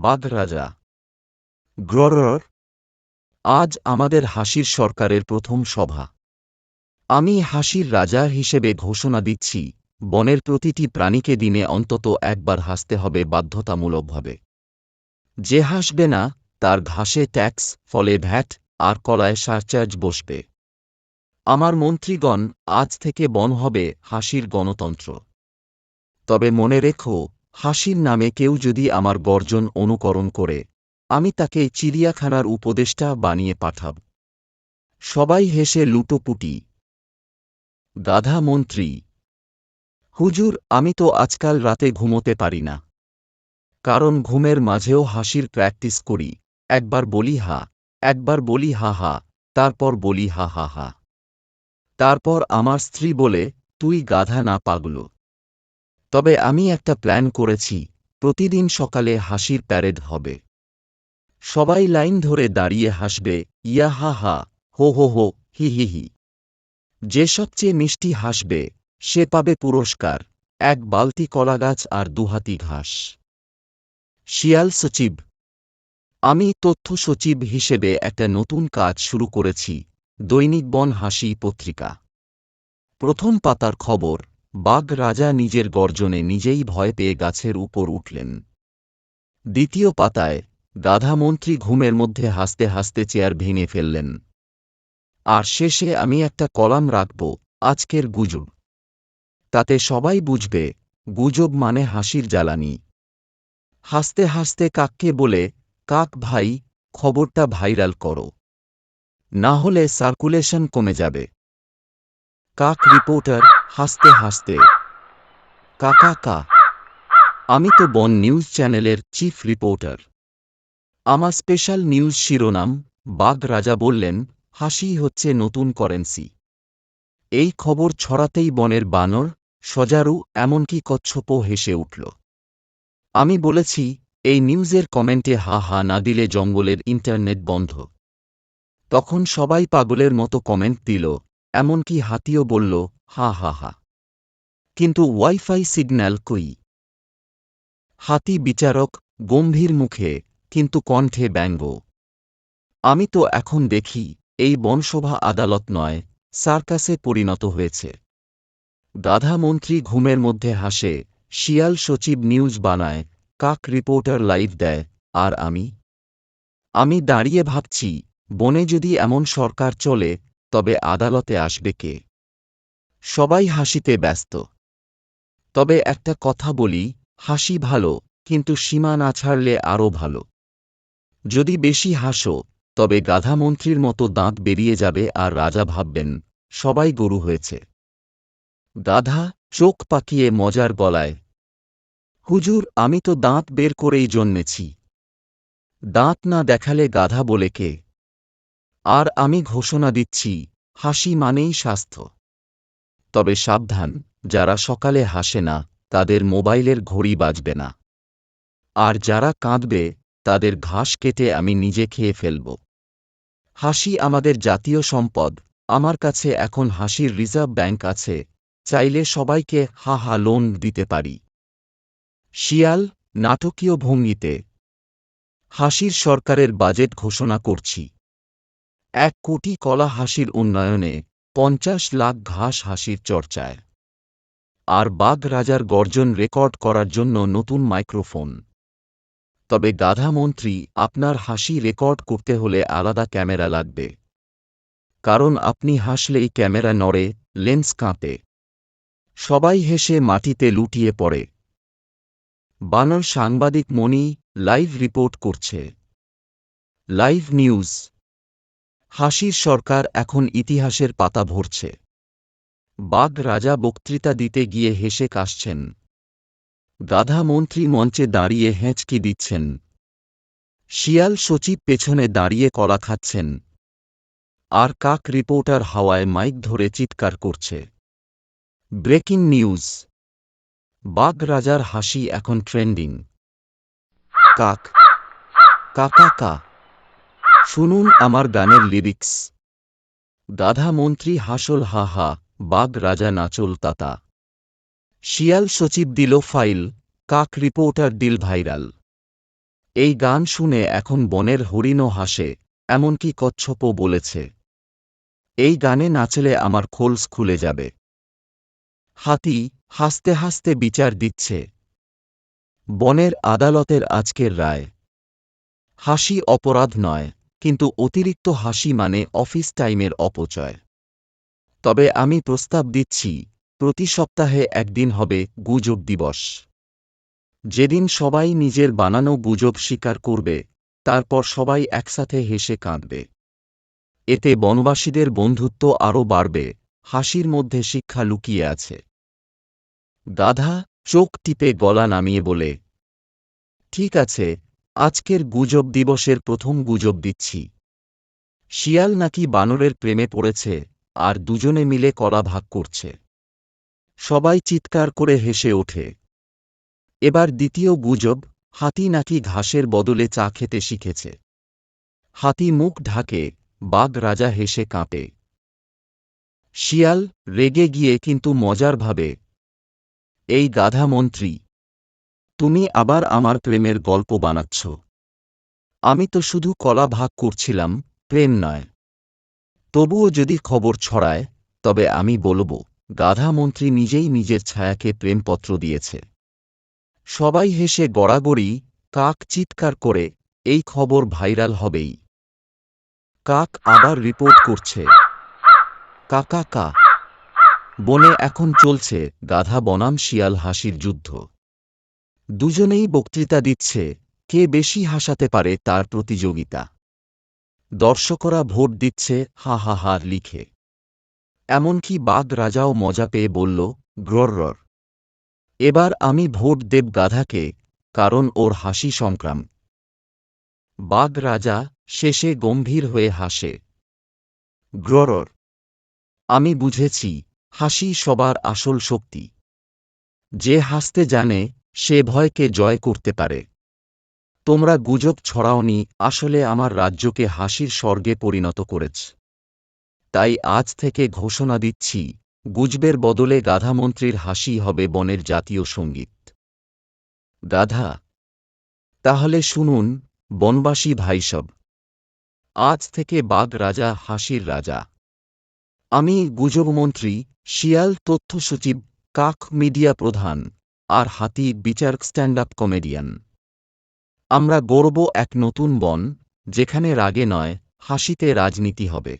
বাঘ রাজা গ্ররর। আজ আমাদের হাসির সরকারের প্রথম সভা। আমি হাসির রাজা হিসেবে ঘোষণা দিচ্ছি, বনের প্রতিটি প্রাণীকে দিনে অন্তত একবার হাসতে হবে বাধ্যতামূলকভাবে। যে হাসবে না, তার ঘাসে ট্যাক্স, ফলে ভ্যাট, আর কলায় সারচার্জ বসবে। আমার মন্ত্রীগণ, আজ থেকে বন হবে হাসির গণতন্ত্র। তবে মনে রেখো, হাসির নামে কেউ যদি আমার গর্জন অনুকরণ করে, আমি তাকে চিড়িয়াখানার উপদেষ্টা বানিয়ে পাঠাব। সবাই হেসে লুটোপুটি। গাধা মন্ত্রী: হুজুর, আমি তো আজকাল রাতে ঘুমোতে পারি না। কারণ ঘুমের মাঝেও হাসির প্র্যাকটিস করি। একবার বলি হা, একবার বলি হা হা, তারপর বলি হা হা হা। তারপর আমার স্ত্রী বলে, তুই গাধা না পাগল। তবে আমি একটা প্ল্যান করেছি, প্রতিদিন সকালে হাসির প্যারেড হবে। সবাই লাইন ধরে দাঁড়িয়ে হাসবে, ইয়া হা হা, হো হো হো, হি হি হি। যে সবচেয়ে মিষ্টি হাসবে, সে পাবে পুরস্কার, এক বালতি কলাগাছ আর দুহাতি ঘাস। শিয়াল সচিব: আমি তথ্য সচিব হিসেবে একটা নতুন কাজ শুরু করেছি, দৈনিক বন হাসি পত্রিকা। প্রথম পাতার খবর, বাঘ রাজা নিজের গর্জনে নিজেই ভয় পেয়ে গাছের উপর উঠলেন। দ্বিতীয় পাতায়, গাধা মন্ত্রী ঘুমের মধ্যে হাসতে হাসতে চেয়ার ভেঙে ফেললেন। আর শেষে আমি একটা কলাম রাখব, আজকের গুজব। তাতে সবাই বুঝবে, গুজব মানে হাসির জ্বালানি। হাসতে হাসতে কাককে বলে, কাক ভাই, খবরটা ভাইরাল করো, না হলে সার্কুলেশন কমে যাবে। কাক রিপোর্টার: হাসতে হাসতে, কাকা কা, আমি তো বন নিউজ চ্যানেলের চিফ রিপোর্টার। আমার স্পেশাল নিউজ শিরোনাম, বাঘ রাজা বললেন, হাসিই হচ্ছে নতুন কারেন্সি। এই খবর ছড়াতেই বনের বানর, সজারু, এমনকি কচ্ছপও হেসে উঠল। আমি বলেছি, এই নিউজের কমেন্টে হা হা না দিলে জঙ্গলের ইন্টারনেট বন্ধ। তখন সবাই পাগলের মতো কমেন্ট দিল, এমনকি হাতিও বলল, হা হা হা। কিন্তু ওয়াইফাই সিগন্যাল কই? হাতি বিচারক, গম্ভীর মুখে, কিন্তু কণ্ঠে ব্যঙ্গ: আমি তো এখন দেখি, এই বনসভা আদালত নয়, সার্কাসে পরিণত হয়েছে। গাধা মন্ত্রী ঘুমের মধ্যে হাসে, শিয়াল সচিব নিউজ বানায়, কাক রিপোর্টার লাইভ দেয়, আর আমি দাঁড়িয়ে ভাবছি, বনে যদি এমন সরকার চলে, তবে আদালতে আসবে কে? সবাই হাসিতে ব্যস্ত। তবে একটা কথা বলি, হাসি ভালো, কিন্তু সীমা না ছাড়লে আরও ভালো। যদি বেশি হাসো, তবে গাধা মন্ত্রীর মতো দাঁত বেরিয়ে যাবে আর রাজা ভাববেন, সবাই গরু হয়েছে। গাধা চোখ পাকিয়ে মজার গলায়: হুজুর, আমি তো দাঁত বের করেই জন্মেছি। দাঁত না দেখালে গাধা বলে কে? আর আমি ঘোষণা দিচ্ছি, হাসি মানেই স্বাস্থ্য। তবে সাবধান, যারা সকালে হাসে না, তাদের মোবাইলের ঘড়ি বাজবে না। আর যারা কাঁদবে, তাদের ঘাস কেটে আমি নিজে খেয়ে ফেলব। হাসি আমাদের জাতীয় সম্পদ। আমার কাছে এখন হাসির রিজার্ভ ব্যাংক আছে, চাইলে সবাইকে হা হা লোন দিতে পারি। শিয়াল নাটকীয় ভঙ্গিতে: হাসির সরকারের বাজেট ঘোষণা করছি। 1 কোটি কলা হাসির উন্নয়নে, 50 লাখ ঘাস হাসির চর্চায়। আর বাঘ রাজার গর্জন রেকর্ড করার জন্য নতুন মাইক্রোফোন। তবে গাধা মন্ত্রী, আপনার হাসি রেকর্ড করতে হলে আলাদা ক্যামেরা লাগবে। কারণ আপনি হাসলেই ক্যামেরা নড়ে, লেন্স কাঁপে। সবাই হেসে মাটিতে লুটিয়ে পড়ে। বানর সাংবাদিক মণি লাইভ রিপোর্ট করছে। Live news. হাসির সরকার এখন ইতিহাসের পাতা ভরছে। বাঘ রাজা বক্তৃতা দিতে গিয়ে হেসে কাশছেন। গাধা মন্ত্রী মঞ্চে দাঁড়িয়ে হেঁচকি দিচ্ছেন। শিয়াল সচিব পেছনে দাঁড়িয়ে কলা খাচ্ছেন। আর কাক রিপোর্টার হাওয়ায় মাইক ধরে চিৎকার করছে। ব্রেকিং নিউজ: বাঘ রাজার হাসি এখন ট্রেন্ডিং। কাক কাকা কা, শুনুন আমার গানের লিরিক্স। গাধা মন্ত্রী হাসল হা হা, বাঘ রাজা নাচল তাতা। শিয়াল সচিব দিল ফাইল, কাক রিপোর্টার দিল ভাইরাল। এই গান শুনে এখন বনের হরিণও হাসে, এমনকি কচ্ছপও বলেছে, এই গানে নাচলে আমার খোলস খুলে যাবে। হাতি হাসতে হাসতে বিচার দিচ্ছে। বনের আদালতের আজকের রায়, হাসি অপরাধ নয়, কিন্তু অতিরিক্ত হাসি মানে অফিস টাইমের অপচয়। তবে আমি প্রস্তাব দিচ্ছি, প্রতি সপ্তাহে একদিন হবে গুজব দিবস। যেদিন সবাই নিজের বানানো গুজব স্বীকার করবে, তারপর সবাই একসাথে হেসে কাঁদবে। এতে বনবাসীদের বন্ধুত্ব আরও বাড়বে, হাসির মধ্যে শিক্ষা লুকিয়ে আছে। গাধা চোখ টিপে গলা নামিয়ে বলে, ঠিক আছে, আজকের গুজব দিবসের প্রথম গুজব দিচ্ছি। শিয়াল নাকি বানরের প্রেমে পড়েছে, আর দুজনে মিলে কলা ভাগ করছে। সবাই চিৎকার করে হেসে ওঠে। এবার দ্বিতীয় গুজব, হাতি নাকি ঘাসের বদলে চা খেতে শিখেছে। হাতি মুখ ঢাকে, বাঘ রাজা হেসে কাঁপে। শিয়াল রেগে গিয়ে কিন্তু মজার ভাবে, এই গাধা মন্ত্রী, তুমি আবার আমার প্রেমের গল্প বানাচ্ছ। আমি তো শুধু কলা ভাগ করছিলাম, প্রেম নয়। তবুও যদি খবর ছড়ায়, তবে আমি বলব, গাধা মন্ত্রী নিজেই নিজের ছায়াকে প্রেমপত্র দিয়েছে। সবাই হেসে গড়াগড়ি, কাক চিৎকার করে, এই খবর ভাইরাল হবেই। কাক আবার রিপোর্ট করছে, কাকা কা। বনে এখন চলছে গাধা বনাম শিয়াল হাসির যুদ্ধ। দুজনেই বক্তৃতা দিচ্ছে, কে বেশি হাসাতে পারে তার প্রতিযোগিতা। দর্শকরা ভোট দিচ্ছে হা হা হা লিখে। এমনকি বাঘ রাজাও মজা পেয়ে বলল, গ্ররর। এবার আমি ভোট দেব গাধাকে, কারণ ওর হাসি সংক্রাম। বাঘ রাজা শেষে গম্ভীর হয়ে হাসে, গ্ররর। আমি বুঝেছি, হাসি সবার আসল শক্তি। যে হাসতে জানে, সে ভয়কে জয় করতে পারে। তোমরা গুজব ছড়াওনি, আসলে আমার রাজ্যকে হাসির স্বর্গে পরিণত করেছ। তাই আজ থেকে ঘোষণা দিচ্ছি, গুজবের বদলে গাধামন্ত্রীর হাসি হবে বনের জাতীয় সঙ্গীত। গাধা, তাহলে শুনুন, বনবাসী ভাইসব, আজ থেকে বাঘ রাজা হাসির রাজা। আমি গুজবমন্ত্রী, শিয়াল তথ্য সচিব, কাক মিডিয়া প্রধান, আর হাতি বিচারক স্ট্যান্ড আপ কমেডিয়ান। আমরা গড়ব এক নতুন বন, যেখানে রাগে নয়, হাসিতে রাজনীতি হবে।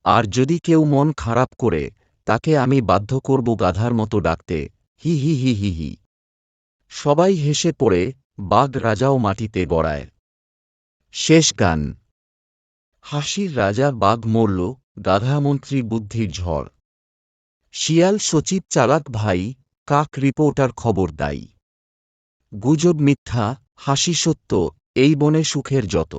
আর যদি কেউ মন খারাপ করে, তাকে আমি বাধ্য করব গাধার মতো ডাকতে, হি হি হি হি হি। সবাই হেসে পড়ে, বাঘ রাজাও মাটিতে গড়ায়। শেষ গান। হাসির রাজা বাঘ মরল, গাধামন্ত্রী বুদ্ধির ঝড়। শিয়াল সচিব চালাক ভাই, কাক রিপোর্টার খবর দায়ী। গুজব মিথ্যা, হাসি সত্য, এই বনে সুখের যত।